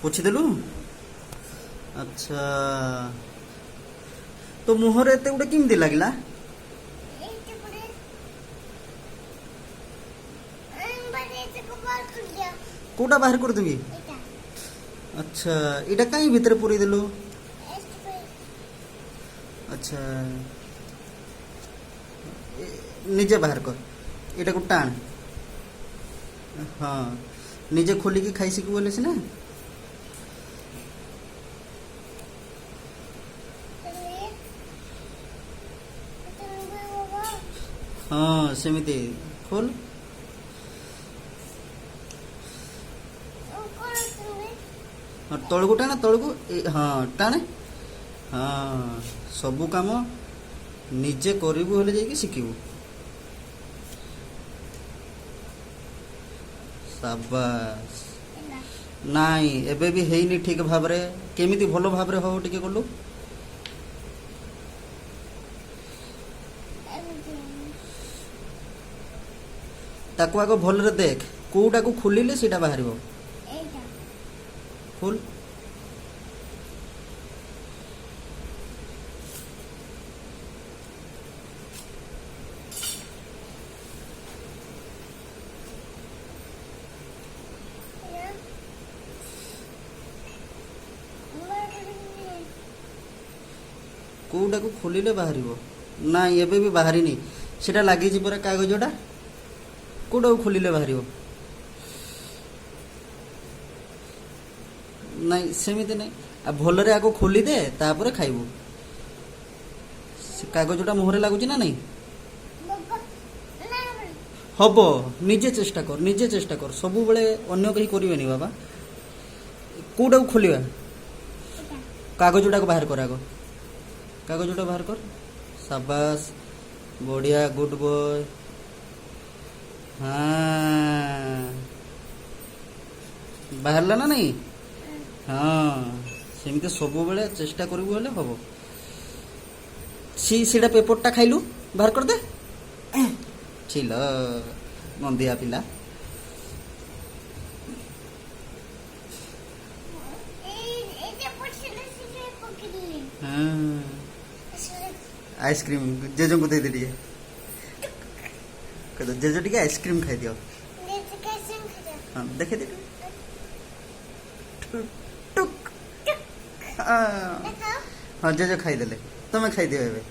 पोछीदेलु अच्छा तो मुहर एत गोटे केमती लगला कोटा बाहर कर देबी अच्छा इटा कहीं भीतर पूरी देलु अच्छा निजे बाहर कर इटा को टाण हाँ निजे खोलिकी खाई शिखु बोले सिना हाँ सेमिति खोल हाँ तलकू टाण तलकू हाँ टाणे हाँ सबू काम निजे करिबु हेले जाइके शिखिबु शाबाश नाई एबे भी हेइनी ठीक भाबरे केमिति भलो भाबरे हो टिके कलु ताकू आगो भल रे देख कोउटा को खुलिले सीटा बाहरिबो खोल कोउटा को खोलिले बाहरिबो ना एबे भी बाहरिनी सेटा लागि जी परे कागजटा कोउटा को खोलिले बाहरिबो नहीं सेमिति नहीं आ भलरे आगो खोली दे तापरे खाइबो से कागजटा मुहरे लागुची ना नहीं हबो निजे चेष्टा कर सबु बेले अन्य कहीं करिवेनी बाबा कोउटा को खोलिबा कागजटा को बाहर कर आगो कागजटा बाहर कर शाबाश बढ़िया गुड बॉय हाँ बाहरला ना नहीं हाँ सेमिति सबु बेले चेष्टा करिबु हेले हबो सीटा पेपरटा खाइलु बाहर कर दे छिल नंदिया पिला हाँ आइसक्रीम जेजो को दे दे दिए कह दो जेजो टिके आइसक्रीम खाई दियो हाँ देखे दे टुक हाँ जेजो खाई देले तुम्हें खाई दियो एबे